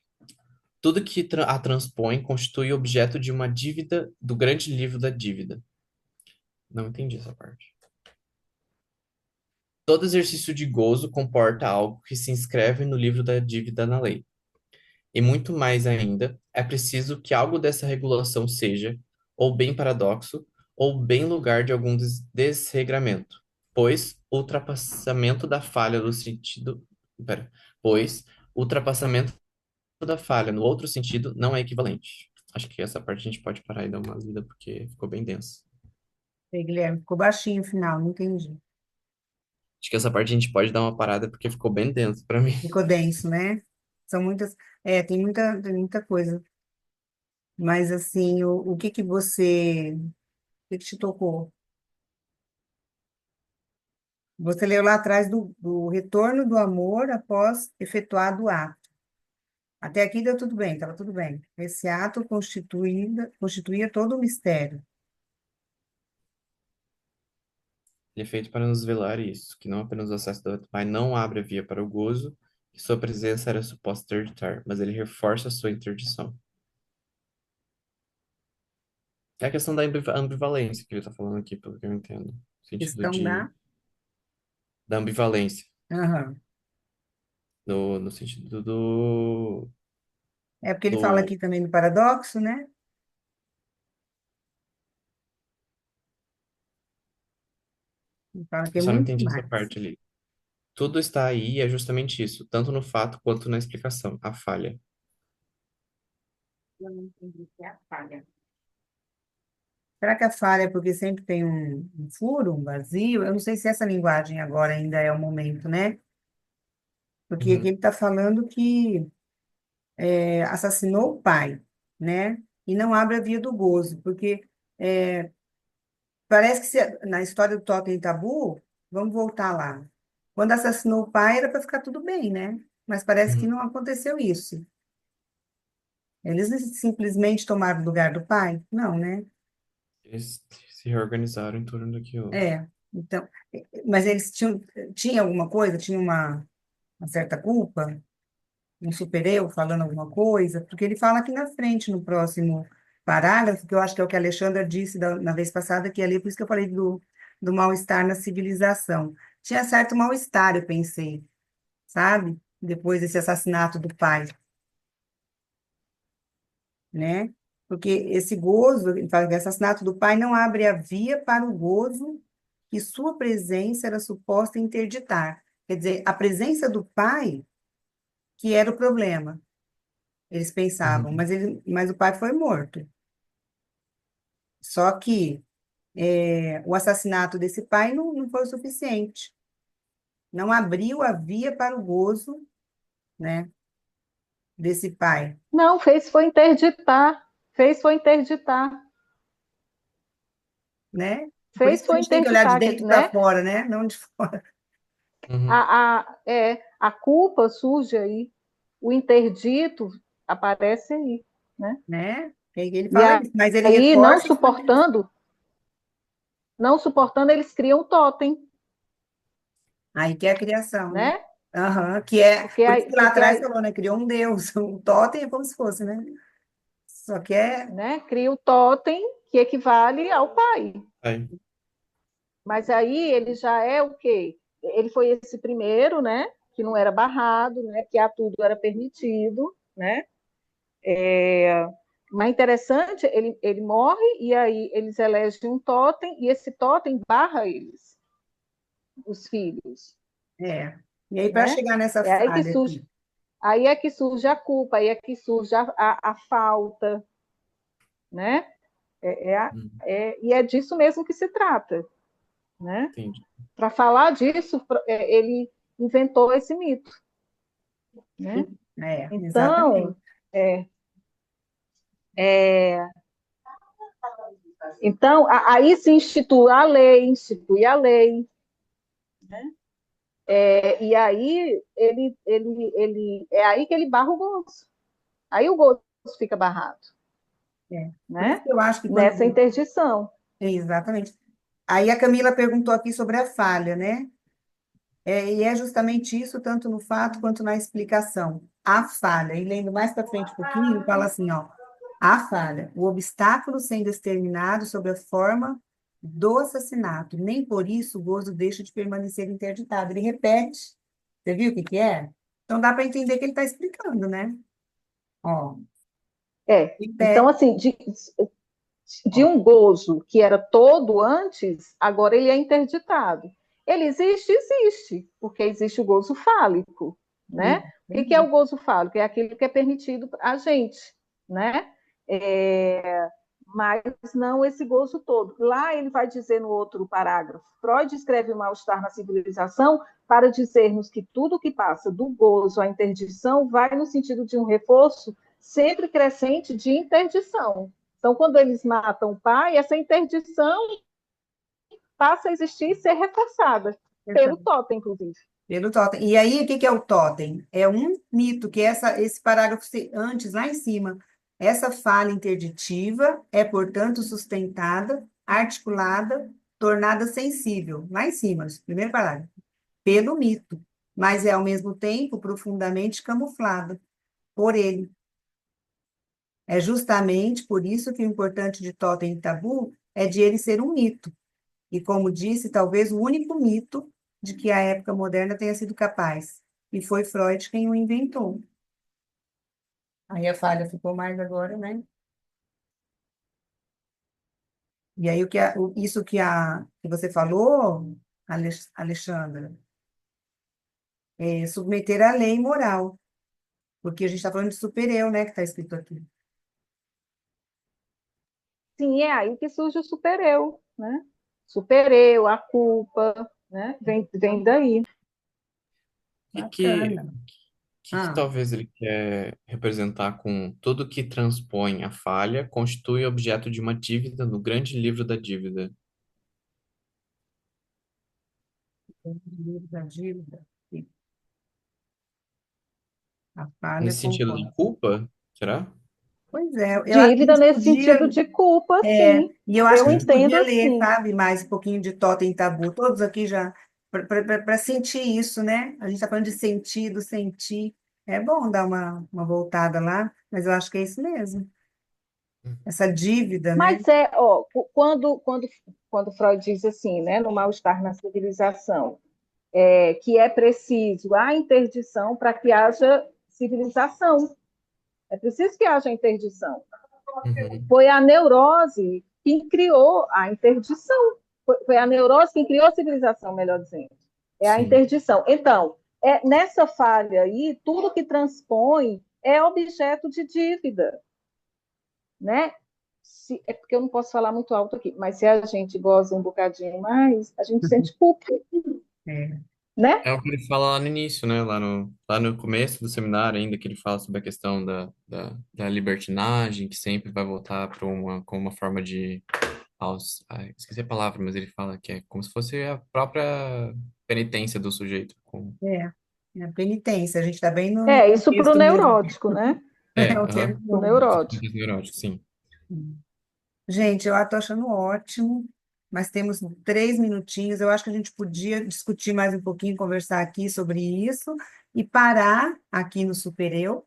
Tudo que a transpõe constitui objeto de uma dívida do grande livro da dívida. Não entendi essa parte. Todo exercício de gozo comporta algo que se inscreve no livro da dívida na lei. E muito mais ainda, é preciso que algo dessa regulação seja, ou bem paradoxo, ou bem lugar de algum desregramento, pois o ultrapassamento da falha no sentido. Pera, pois o ultrapassamento da falha no outro sentido não é equivalente. Acho que essa parte a gente pode parar e dar uma lida, porque ficou bem denso. Ei, Guilherme, ficou baixinho o final, não entendi. Acho que essa parte a gente pode dar uma parada, porque ficou bem denso para mim. Ficou denso, né? São muitas, tem muita coisa. Mas assim, o que que te tocou? Você leu lá atrás do retorno do amor após efetuado o ato. Até aqui deu tudo bem, estava tudo bem. Esse ato constituía todo o mistério. Ele é feito para nos velar isso, que não apenas o acesso do Pai não abre a via para o gozo, que sua presença era suposta interditar, mas ele reforça a sua interdição. É a questão da ambivalência que ele está falando aqui, pelo que eu entendo. No sentido Questão da ambivalência. Aham. No sentido do, É porque ele fala do... aqui também do paradoxo, né? Ele fala que é Eu só não muito entendi essa mais. parte ali. tudo está aí e é justamente isso, tanto no fato quanto na explicação, a falha. Eu não entendi o que é a falha. Será que a falha é porque sempre tem um furo, um vazio? Eu não sei se essa linguagem agora ainda é o momento, né? Porque aqui Uhum, ele está falando que assassinou o pai, né? E não abre a via do gozo, porque é, parece que na história do Totem e Tabu, vamos voltar lá. Quando assassinou o pai era para ficar tudo bem, né? Mas parece que uhum. não aconteceu isso. Eles simplesmente tomaram o lugar do pai? Não, né? Eles se reorganizaram em torno daquilo. É. Então, mas eles tinha alguma coisa, tinha uma certa culpa, um super-eu falando alguma coisa, porque ele fala aqui na frente, no próximo parágrafo, que eu acho que é o que a Alexandra disse na vez passada, que ali, por isso que eu falei do mal-estar na civilização. Tinha certo mal-estar, eu pensei, sabe? Depois desse assassinato do pai, né? Porque esse gozo, ele fala que o assassinato do pai não abre a via para o gozo que sua presença era suposta interditar. Quer dizer, a presença do pai que era o problema. Eles pensavam, Uhum. mas o pai foi morto. Só que o assassinato desse pai não foi o suficiente. Não abriu a via para o gozo, né, desse pai, Não, fez foi interditar. Fez foi interditar. né? Por isso Fez que a foi gente tem que olhar de interditar, dentro para né? fora, né? Não de fora, Uhum. A culpa surge aí, o interdito aparece aí, né? né? E aí ele E fala isso, mas ele aí, reforça que foi interessante. não suportando, eles criam o totem, Aí que é a criação, né? né? Aham, que é, Porque por isso aí, que lá porque atrás aí, falou, né? Criou um Deus, um totem é como se fosse, né? Só que né? Cria o totem que equivale ao pai. Aí. Mas aí ele já é o quê? Ele foi esse primeiro, né? Que não era barrado, né? Que a tudo era permitido, né? Mas interessante, ele morre e aí eles elegem um totem e esse totem barra eles, os filhos, é. E aí, para né? chegar nessa É aí que falha surge, aqui, aí é que surge a culpa, aí é que surge a falta, né? É, é a- Uhum. e é disso mesmo que se trata, né? Entendi. Para falar disso, ele inventou esse mito, né? Então, exatamente. é, é, então aí se institui a lei, e aí é aí que ele barra o gozo. Aí o gozo fica barrado, É. Por isso né? que eu acho que Nessa quando. interdição. Exatamente. Aí a Camila perguntou aqui sobre a falha, né? E é justamente isso, tanto no fato quanto na explicação. A falha. E lendo mais para frente um pouquinho, ele fala assim, ó. A falha, o obstáculo sendo exterminado sob a forma do assassinato. Nem por isso o gozo deixa de permanecer interditado. Ele repete. Você viu o que que é? Então dá para entender que ele está explicando, né? Ó, Então, repete. assim, de Ó. um gozo que era todo antes, agora ele é interditado. Ele existe? Existe, porque existe o gozo fálico, né? O que é o gozo fálico? É aquilo que é permitido a gente, né? É, mas não esse gozo todo. Lá ele vai dizer no outro parágrafo, Freud escreve o mal-estar na civilização para dizer-nos que tudo que passa do gozo à interdição vai no sentido de um reforço sempre crescente de interdição. Então, quando eles matam o pai, essa interdição passa a existir e ser reforçada pelo totem, inclusive. Pelo totem. E aí, o que que é o totem? É um mito, que esse parágrafo antes, lá em cima. Essa falha interditiva é, portanto, sustentada, articulada, tornada sensível. Lá em cima, primeiro parágrafo. Pelo mito, mas é, ao mesmo tempo, profundamente camuflada por ele. É justamente por isso que o importante de Totem e Tabu é de ele ser um mito. E, como disse, talvez o único mito de que a época moderna tenha sido capaz. E foi Freud quem o inventou. Aí a falha ficou mais agora, né? E aí isso que você falou, Alexandra, submeter à lei moral, porque a gente está falando de supereu, né, que está escrito aqui. Sim, é aí que surge o supereu, né? Supereu, a culpa, né? Vem daí. E que, Bacana. que Ah, talvez ele quer representar com tudo que transpõe a falha constitui objeto de uma dívida no grande livro da dívida. livro da dívida. E a falha Nesse sentido concorda. da culpa, será? Pois é, eu acho que a Dívida gente nesse sentido podia. de culpa, É, sim. e eu acho que Eu a gente entendo podia ler, assim. sabe, mais um pouquinho de Totem e Tabu, todos aqui já, para sentir isso, né? A gente está falando de sentido, sentir. É bom dar uma voltada lá, mas eu acho que é isso mesmo. Essa dívida, né? Mas ó, quando Freud diz assim, né, no mal-estar na civilização, que é preciso a interdição para que haja civilização. É preciso que haja interdição. Uhum. Foi a neurose que criou a interdição. Foi a neurose que criou a civilização, melhor dizendo. É a Sim. interdição. Então, nessa falha aí, tudo que transpõe é objeto de dívida, né? É porque eu não posso falar muito alto aqui, mas se a gente goza um bocadinho mais, a gente sente culpa, É, né? É o que ele fala lá no início, né? Lá no começo do seminário, ainda que ele fala sobre a questão da libertinagem, que sempre vai voltar para como uma forma de. Esqueci a palavra, mas ele fala que é como se fosse a própria penitência do sujeito. é, é a penitência, a gente está bem no Isso para o contexto mesmo. neurótico, né? É o termo Para o bom. neurótico. Neurótico, sim. Gente, eu estou achando ótimo, mas temos 3 minutinhos. Eu acho que a gente podia discutir mais um pouquinho, conversar aqui sobre isso e parar aqui no Supereu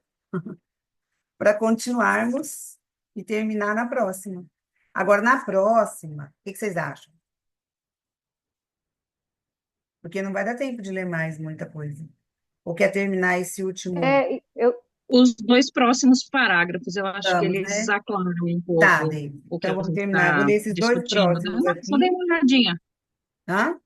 para continuarmos e terminar na próxima. Agora, na próxima, o que vocês acham? Porque não vai dar tempo de ler mais muita coisa. Ou quer terminar esse último? Eu, Os dois próximos parágrafos, eu acho que Vamos, eles né? aclaram um Tá, pouco David. o que Então, a vamos gente terminar. Eu vou está ler esses dois discutindo. próximos Só dei aqui. uma olhadinha. Hã?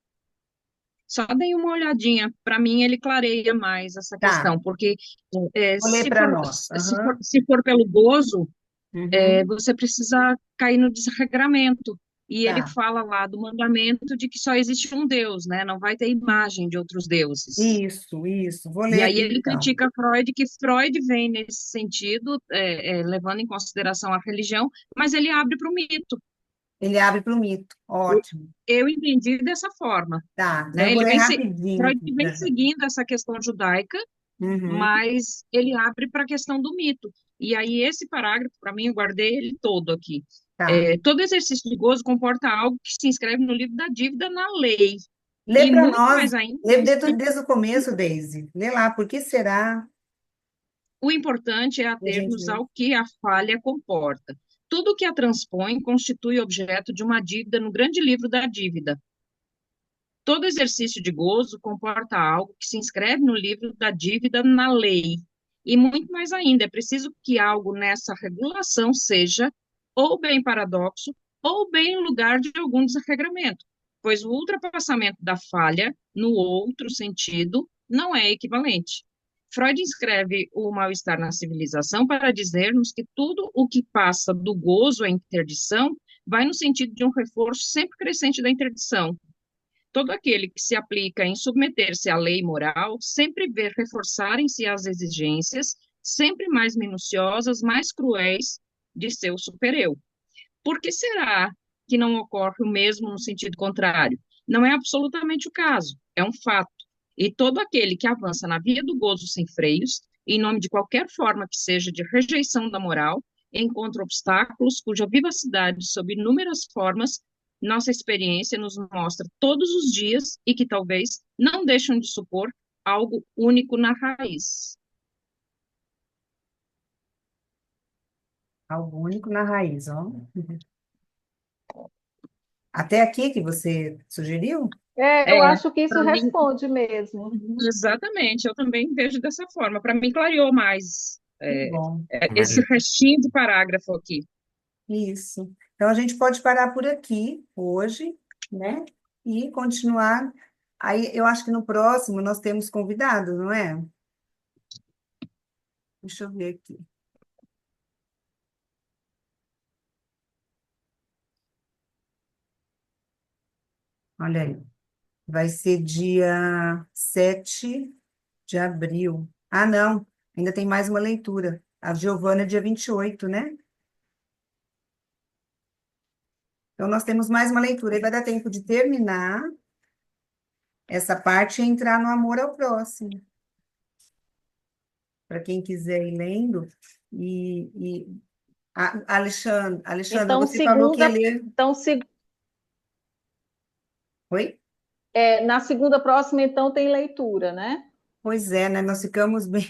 Só dei uma olhadinha. Para mim, ele clareia mais essa Tá, questão, porque vou ler para nós. Aham. se for pelo gozo, Uhum. você precisa cair no desregramento. E ele Tá. fala lá do mandamento de que só existe um Deus, né? Não vai ter imagem de outros deuses. Isso. Vou E ler aí aqui ele então. critica Freud, que Freud vem nesse sentido, levando em consideração a religião, mas ele abre para o mito. Ele abre para o mito. Ótimo. Eu entendi dessa forma, Tá, então eu né? vou ler rapidinho Freud aqui. vem seguindo essa questão judaica, Uhum. mas ele abre para a questão do mito. E aí esse parágrafo, para mim, eu guardei ele todo aqui. Tá. Todo exercício de gozo comporta algo que se inscreve no livro da dívida na lei. Lê E para muito nós. mais ainda, Lê desde o começo, Daisy. Lê lá. Por que será o importante é que a gente ater-nos lê? ao que a falha comporta. Tudo que a transpõe constitui objeto de uma dívida no grande livro da dívida. Todo exercício de gozo comporta algo que se inscreve no livro da dívida na lei. E muito mais ainda, é preciso que algo nessa regulação seja ou bem paradoxo ou bem lugar de algum desregramento, pois o ultrapassamento da falha no outro sentido não é equivalente. Freud inscreve o mal-estar na civilização para dizer-nos que tudo o que passa do gozo à interdição vai no sentido de um reforço sempre crescente da interdição. Todo aquele que se aplica em submeter-se à lei moral sempre vê reforçarem-se as exigências, sempre mais minuciosas, mais cruéis, de seu supereu. Por que será que não ocorre o mesmo no sentido contrário? Não é absolutamente o caso, é um fato. E todo aquele que avança na via do gozo sem freios, em nome de qualquer forma que seja de rejeição da moral, encontra obstáculos cuja vivacidade, sob inúmeras formas, nossa experiência nos mostra todos os dias e que talvez não deixam de supor algo único na raiz. Algo único na raiz, ó. Até aqui que você sugeriu? eu É, acho que isso para mim, responde mesmo. exatamente, eu também vejo dessa forma. Para mim, clareou mais Que bom. É esse verdade. restinho de parágrafo aqui. Isso. Então, a gente pode parar por aqui hoje, né? E continuar Aí eu acho que no próximo nós temos convidado, não é? Deixa eu ver aqui. Olha aí. Vai ser dia 7 de abril. Ah, não. Ainda tem mais uma leitura. A Giovana, dia 28, né? Então, nós temos mais uma leitura. Aí vai dar tempo de terminar essa parte e entrar no amor ao próximo. Para quem quiser ir lendo. Alexandra, Então, você falou que ia segunda, ler. então, Oi? na segunda próxima, então, tem leitura, né? Pois é, né? Nós ficamos bem.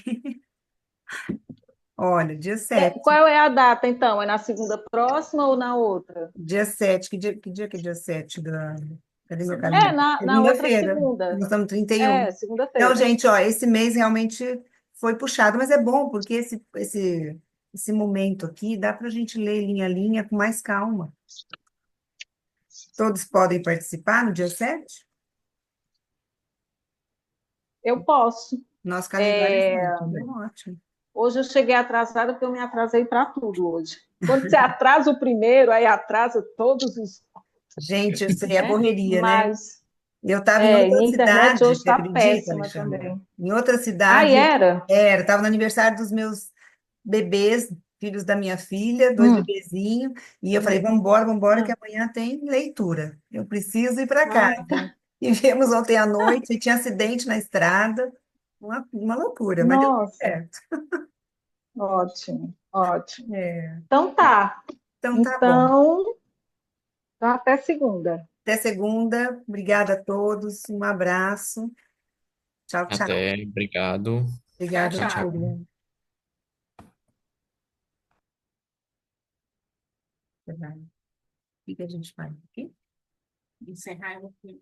Olha, dia 7. Qual é a data, então? É na segunda próxima ou na outra? Dia 7. Que dia que é dia 7 Cadê meu É, calendário? na outra Segunda-feira. segunda. Nós estamos no 31. É, Então, segunda-feira. gente, ó, esse mês realmente foi puxado, mas é bom, porque esse momento aqui dá para a gente ler linha a linha com mais calma. Todos podem participar no dia 7. Eu posso. Nosso calendário é 7, então ótimo. Hoje eu cheguei atrasada porque eu me atrasei para tudo hoje. Quando você atrasa o primeiro, aí atrasa todos os. Gente, eu sei, é Né? correria, né? Mas Eu estava em outra minha internet cidade, hoje você está acredita, péssima Alexandra? também. Em outra Ah, e cidade, era? estava no aniversário dos meus bebês, filhos da minha filha, dois Hum, bebezinhos, e eu falei, hum, vamos embora, que hum. amanhã tem leitura. Eu preciso ir para Ah, casa. E viemos ontem à noite, e tinha acidente na estrada, uma loucura, mas deu tudo nossa, certo. ótimo, ótimo. É. Então tá. Então tá bom. Então, até segunda. Até segunda. Obrigada a todos. Um abraço. Tchau, tchau. Até, obrigado. Tchau, Obrigada Tchau, a tchau. tchau. todos. O que a gente faz aqui? Encerrar o filme.